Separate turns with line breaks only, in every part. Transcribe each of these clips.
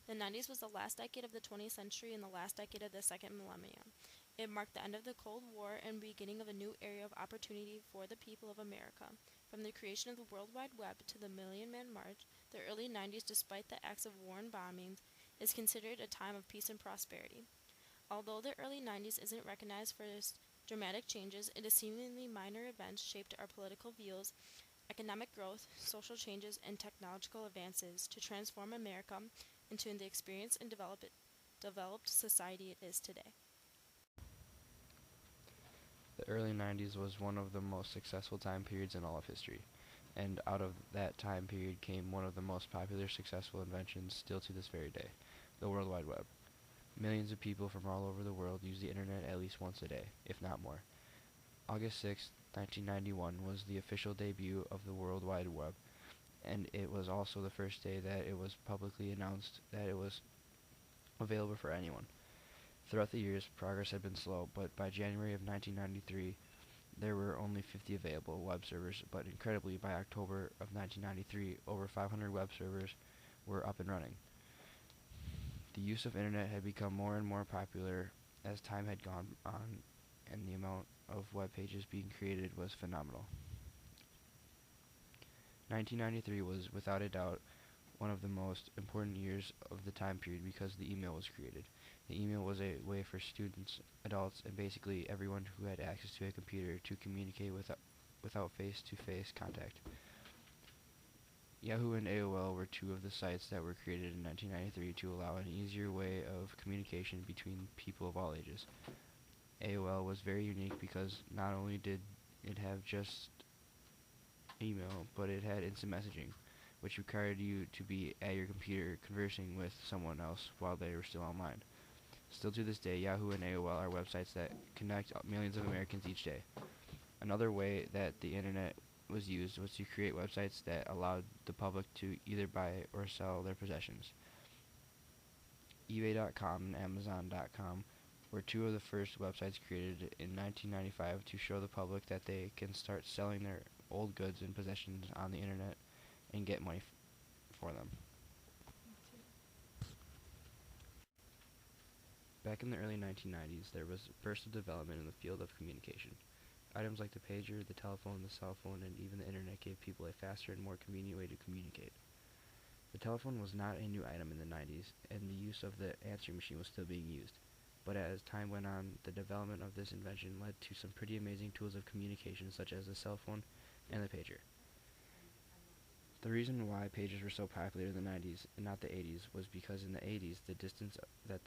The 90s was the last decade of the 20th century and the last decade of the second millennium. It marked the end of the Cold War and beginning of a new era of opportunity for the people of America. From the creation of the World Wide Web to the Million Man March, the early 90s, despite the acts of war and bombings, is considered a time of peace and prosperity. Although the early 90s isn't recognized for its dramatic changes, it is seemingly minor events shaped our political views, economic growth, social changes, and technological advances to transform America into the experienced and developed society it is today.
The early 90s was one of the most successful time periods in all of history, and out of that time period came one of the most popular successful inventions still to this very day, the World Wide Web. Millions of people from all over the world use the internet at least once a day, if not more. August 6, 1991 was the official debut of the World Wide Web, and it was also the first day that it was publicly announced that it was available for anyone. Throughout the years, progress had been slow, but by January of 1993, there were only 50 available web servers, but incredibly, by October of 1993, over 500 web servers were up and running. The use of internet had become more and more popular as time had gone on, and the amount of web pages being created was phenomenal. 1993 was, without a doubt, one of the most important years of the time period because the email was created. The email was a way for students, adults, and basically everyone who had access to a computer to communicate without face-to-face contact. Yahoo and AOL were two of the sites that were created in 1993 to allow an easier way of communication between people of all ages. AOL was very unique because not only did it have just email, but it had instant messaging, which required you to be at your computer conversing with someone else while they were still online. Still to this day, Yahoo and AOL are websites that connect millions of Americans each day. Another way that the internet was used was to create websites that allowed the public to either buy or sell their possessions. eBay.com and Amazon.com were two of the first websites created in 1995 to show the public that they can start selling their old goods and possessions on the internet and get money for them. Back in the early 1990s, there was a burst of development in the field of communication. Items like the pager, the telephone, the cell phone, and even the internet gave people a faster and more convenient way to communicate. The telephone was not a new item in the 90s, and the use of the answering machine was still being used. But as time went on, the development of this invention led to some pretty amazing tools of communication such as the cell phone and the pager. The reason why pagers were so popular in the 90s and not the 80s was because in the 80s the distance that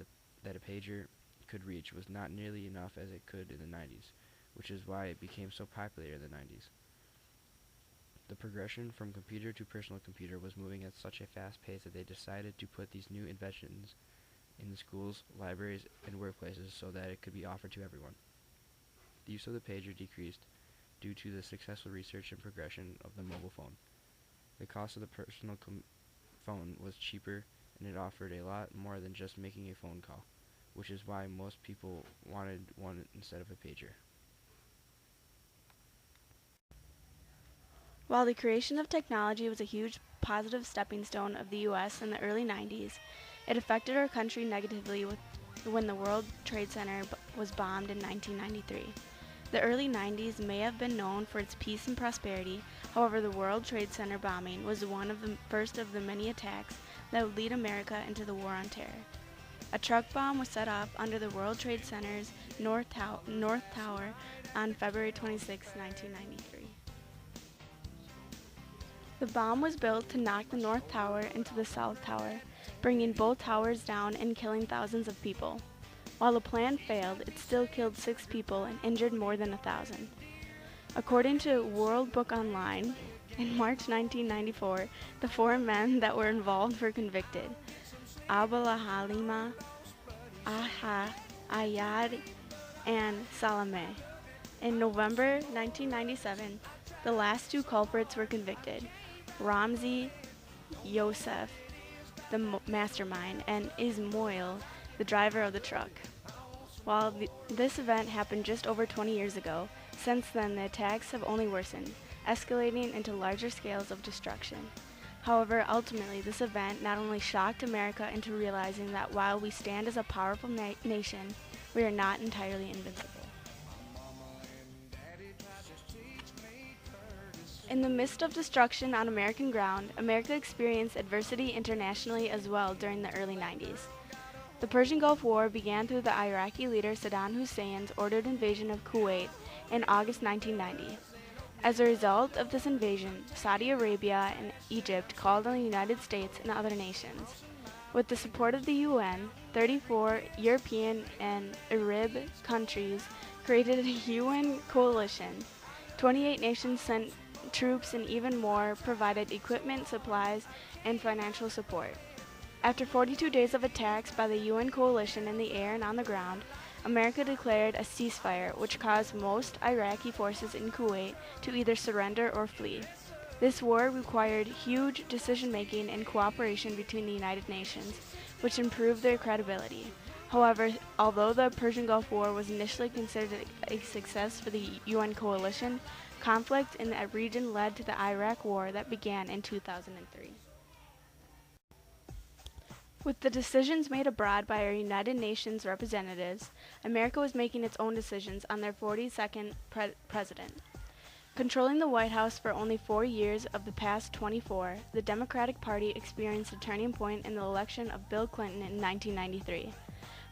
a pager could reach was not nearly enough as it could in the 90s, which is why it became so popular in the 90s. The progression from computer to personal computer was moving at such a fast pace that they decided to put these new inventions in the schools, libraries, and workplaces so that it could be offered to everyone. The use of the pager decreased due to the successful research and progression of the mobile phone. The cost of the personal phone was cheaper, and it offered a lot more than just making a phone call, which is why most people wanted one instead of a pager.
While the creation of technology was a huge positive stepping stone of the U.S. in the early 90s, it affected our country negatively when the World Trade Center was bombed in 1993. The early 90s may have been known for its peace and prosperity. However, the World Trade Center bombing was one of the first of the many attacks that would lead America into the War on Terror. A truck bomb was set off under the World Trade Center's North Tower on February 26, 1993. The bomb was built to knock the North Tower into the South Tower, bringing both towers down and killing thousands of people. While the plan failed, it still killed 6 people and injured more than 1,000. According to World Book Online, in March 1994, the 4 men that were involved were convicted: Abdullah Halima, Aha, Ayad, and Salameh. In November 1997, the last 2 culprits were convicted: Ramzi Youssef, the mastermind, and Ismail, the driver of the truck. While this event happened just over 20 years ago, since then the attacks have only worsened, escalating into larger scales of destruction. However, ultimately, this event not only shocked America into realizing that while we stand as a powerful nation, we are not entirely invincible. In the midst of destruction on American ground, America experienced adversity internationally as well during the early 90s. The Persian Gulf War began through the Iraqi leader Saddam Hussein's ordered invasion of Kuwait in August 1990. As a result of this invasion, Saudi Arabia and Egypt called on the United States and other nations. With the support of the UN, 34 European and Arab countries created a UN coalition. 28 nations sent troops and even more provided equipment, supplies, and financial support. After 42 days of attacks by the UN coalition in the air and on the ground, America declared a ceasefire, which caused most Iraqi forces in Kuwait to either surrender or flee. This war required huge decision-making and cooperation between the United Nations, which improved their credibility. However, although the Persian Gulf War was initially considered a success for the UN coalition, conflict in that region led to the Iraq War that began in 2003. With the decisions made abroad by our United Nations representatives, America was making its own decisions on their 42nd president. Controlling the White House for only 4 years of the past 24, the Democratic Party experienced a turning point in the election of Bill Clinton in 1993.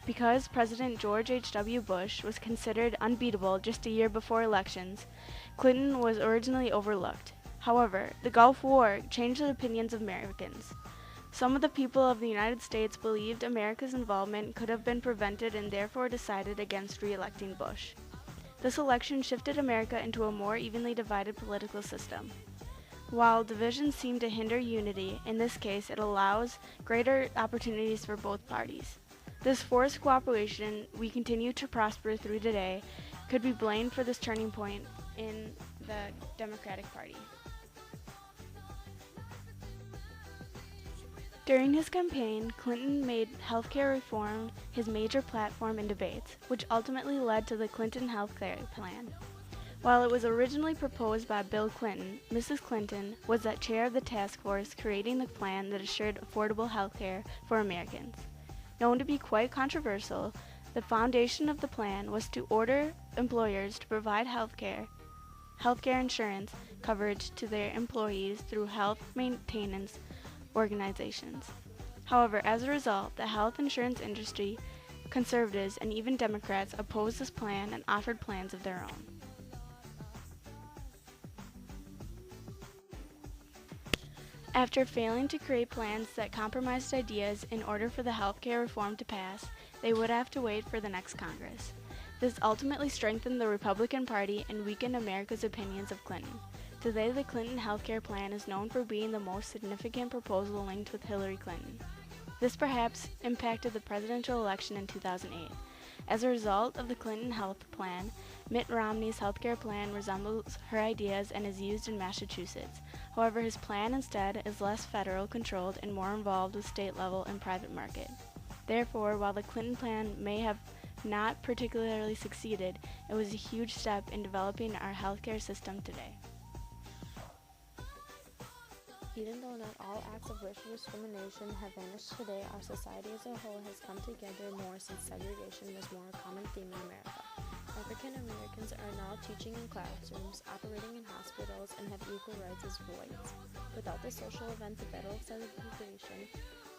Because President George H.W. Bush was considered unbeatable just a year before elections, Clinton was originally overlooked. However, the Gulf War changed the opinions of Americans. Some of the people of the United States believed America's involvement could have been prevented and therefore decided against re-electing Bush. This election shifted America into a more evenly divided political system. While divisions seem to hinder unity, in this case it allows greater opportunities for both parties. This forced cooperation we continue to prosper through today could be blamed for this turning point in the Democratic Party. During his campaign, Clinton made healthcare reform his major platform in debates, which ultimately led to the Clinton Healthcare Plan. While it was originally proposed by Bill Clinton, Mrs. Clinton was the chair of the task force creating the plan that assured affordable healthcare for Americans. Known to be quite controversial, the foundation of the plan was to order employers to provide healthcare insurance coverage to their employees through health maintenance organizations. However, as a result, the health insurance industry, conservatives, and even Democrats opposed this plan and offered plans of their own. After failing to create plans that compromised ideas in order for the healthcare reform to pass, they would have to wait for the next Congress. This ultimately strengthened the Republican Party and weakened America's opinions of Clinton. Today, the Clinton healthcare plan is known for being the most significant proposal linked with Hillary Clinton. This perhaps impacted the presidential election in 2008. As a result of the Clinton health plan, Mitt Romney's healthcare plan resembles her ideas and is used in Massachusetts. However, his plan instead is less federal controlled and more involved with state level and private market. Therefore, while the Clinton plan may have not particularly succeeded, it was a huge step in developing our healthcare system today.
Even though not all acts of racial discrimination have vanished today, our society as a whole has come together more since segregation was more a common theme in America. African Americans are now teaching in classrooms, operating in hospitals, and have equal rights as whites. Without this social event, the battle of segregation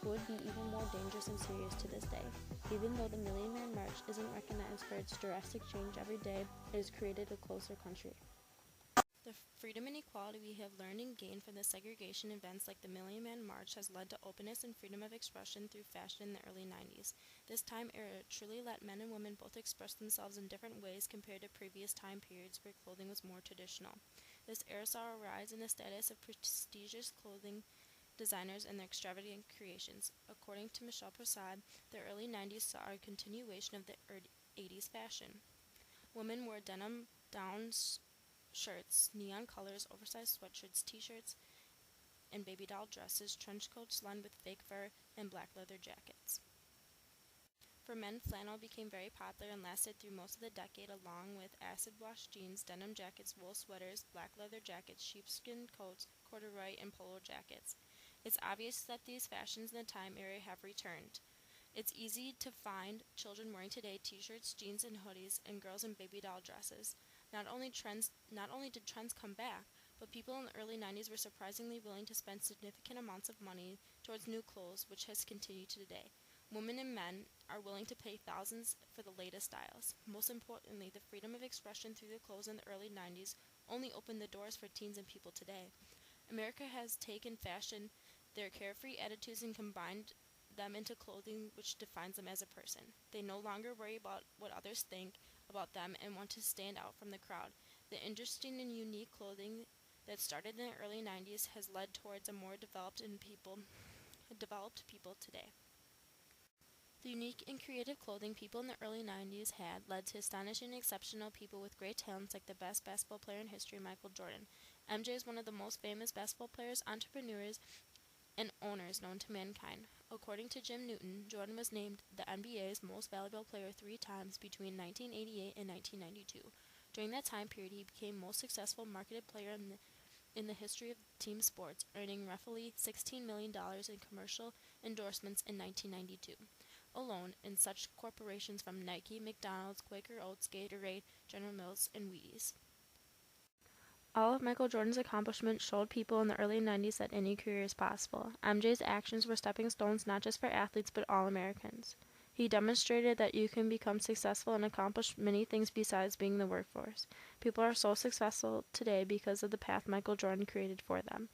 would be even more dangerous and serious to this day. Even though the Million Man March isn't recognized for its drastic change every day, it has created a closer country. The freedom and equality we have learned and gained from the segregation events like the Million Man March has led to openness and freedom of expression through fashion in the early 90s. This time era truly let men and women both express themselves in different ways compared to previous time periods where clothing was more traditional. This era saw a rise in the status of prestigious clothing designers and their extravagant creations. According to Michelle Prasad, the early 90s saw a continuation of the 80s fashion. Women wore denim downs, shirts, neon colors, oversized sweatshirts, t-shirts, and baby doll dresses, trench coats lined with fake fur, and black leather jackets. For men, flannel became very popular and lasted through most of the decade, along with acid-wash jeans, denim jackets, wool sweaters, black leather jackets, sheepskin coats, corduroy, and polo jackets. It's obvious that these fashions in the time era have returned. It's easy to find children wearing today t-shirts, jeans, and hoodies, and girls in baby doll dresses. Not only did trends come back, but people in the early 90s were surprisingly willing to spend significant amounts of money towards new clothes, which has continued to today. Women and men are willing to pay thousands for the latest styles. Most importantly, the freedom of expression through the clothes in the early 90s only opened the doors for teens and people today. America has taken fashion, their carefree attitudes, and combined them into clothing which defines them as a person. They no longer worry about what others think about them and want to stand out from the crowd. The interesting and unique clothing that started in the early 90s has led towards a more developed people today. The unique and creative clothing people in the early 90s had led to astonishing and exceptional people with great talents like the best basketball player in history, Michael Jordan. MJ is one of the most famous basketball players, entrepreneurs, and owners known to mankind. According to Jim Newton, Jordan was named the NBA's most valuable player 3 times between 1988 and 1992. During that time period, he became most successful marketed player in the history of team sports, earning roughly $16 million in commercial endorsements in 1992 alone in such corporations from Nike, McDonald's, Quaker Oats, Gatorade, General Mills, and Wheaties. All of Michael Jordan's accomplishments showed people in the early 90s that any career is possible. MJ's actions were stepping stones not just for athletes but all Americans. He demonstrated that you can become successful and accomplish many things besides being in the workforce. People are so successful today because of the path Michael Jordan created for them.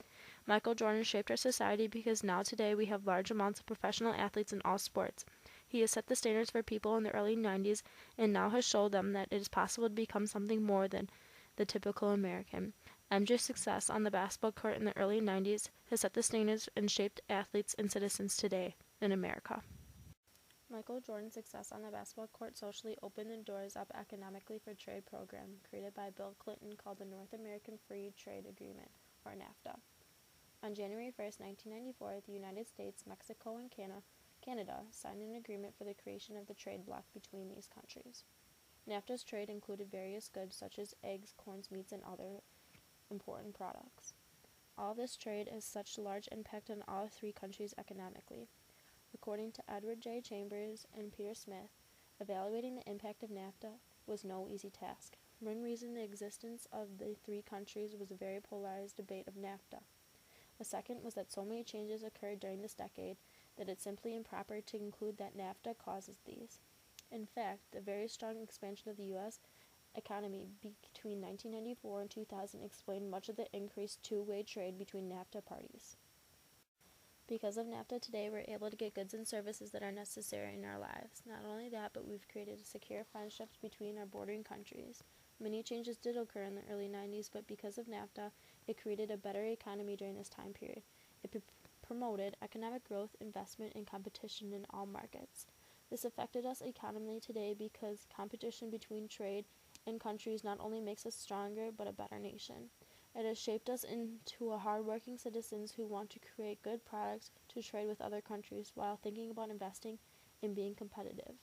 Michael Jordan shaped our society because now today we have large amounts of professional athletes in all sports. He has set the standards for people in the early 90s and now has shown them that it is possible to become something more than the typical American. MJ's success on the basketball court in the early 90s has set the standards and shaped athletes and citizens today in America. Michael Jordan's success on the basketball court socially opened the doors up economically for a trade program created by Bill Clinton called the North American Free Trade Agreement, or NAFTA. On January 1, 1994, the United States, Mexico, and Canada signed an agreement for the creation of the trade bloc between these countries. NAFTA's trade included various goods such as eggs, corn, meats, and other important products. All this trade has such large impact on all three countries economically. According to Edward J. Chambers and Peter Smith, evaluating the impact of NAFTA was no easy task. One reason the existence of the three countries was a very polarized debate of NAFTA. A second was that so many changes occurred during this decade that it's simply improper to conclude that NAFTA causes these. In fact, the very strong expansion of the U.S. economy between 1994 and 2000 explained much of the increased two-way trade between NAFTA parties. Because of NAFTA today, we're able to get goods and services that are necessary in our lives. Not only that, but we've created secure friendships between our bordering countries. Many changes did occur in the early 90s, but because of NAFTA, it created a better economy during this time period. It promoted economic growth, investment, and competition in all markets. This affected us economically today because competition between trade and countries not only makes us stronger, but a better nation. It has shaped us into a hard-working citizens who want to create good products to trade with other countries while thinking about investing and being competitive.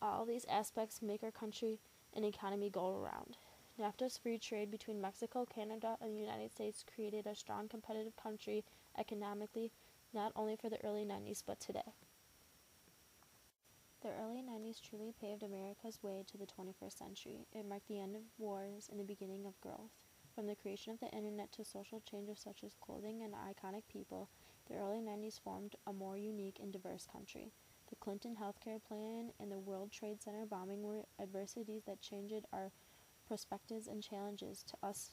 All these aspects make our country and economy go around. NAFTA's free trade between Mexico, Canada, and the United States created a strong competitive country economically, not only for the early 90s, but today. The early 90s truly paved America's way to the 21st century. It marked the end of wars and the beginning of growth. From the creation of the internet to social changes such as clothing and iconic people, the early 90s formed a more unique and diverse country. The Clinton healthcare plan and the World Trade Center bombing were adversities that changed our perspectives and challenges to us,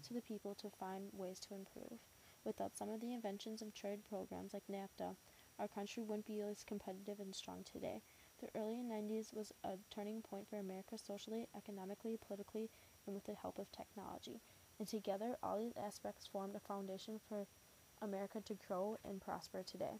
to the people, to find ways to improve. Without some of the inventions of trade programs like NAFTA, our country wouldn't be as competitive and strong today. The early 90s was a turning point for America socially, economically, politically, and with the help of technology. And together, all these aspects formed a foundation for America to grow and prosper today.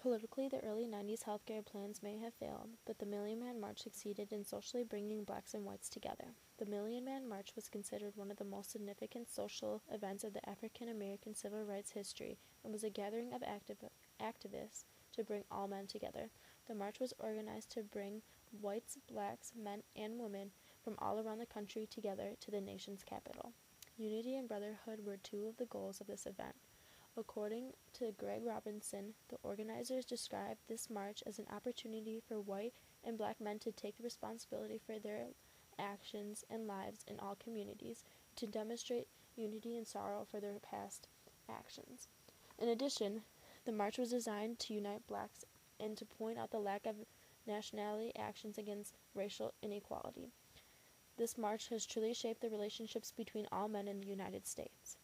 Politically, the early 90s healthcare plans may have failed, but the Million Man March succeeded in socially bringing blacks and whites together. The Million Man March was considered one of the most significant social events of the African American civil rights history and was a gathering of activists to bring all men together. The march was organized to bring whites, blacks, men, and women from all around the country together to the nation's capital. Unity and brotherhood were two of the goals of this event. According to Greg Robinson, the organizers described this march as an opportunity for white and black men to take responsibility for their actions and lives in all communities, to demonstrate unity and sorrow for their past actions. In addition, the march was designed to unite blacks and to point out the lack of nationality actions against racial inequality. This march has truly shaped the relationships between all men in the United States.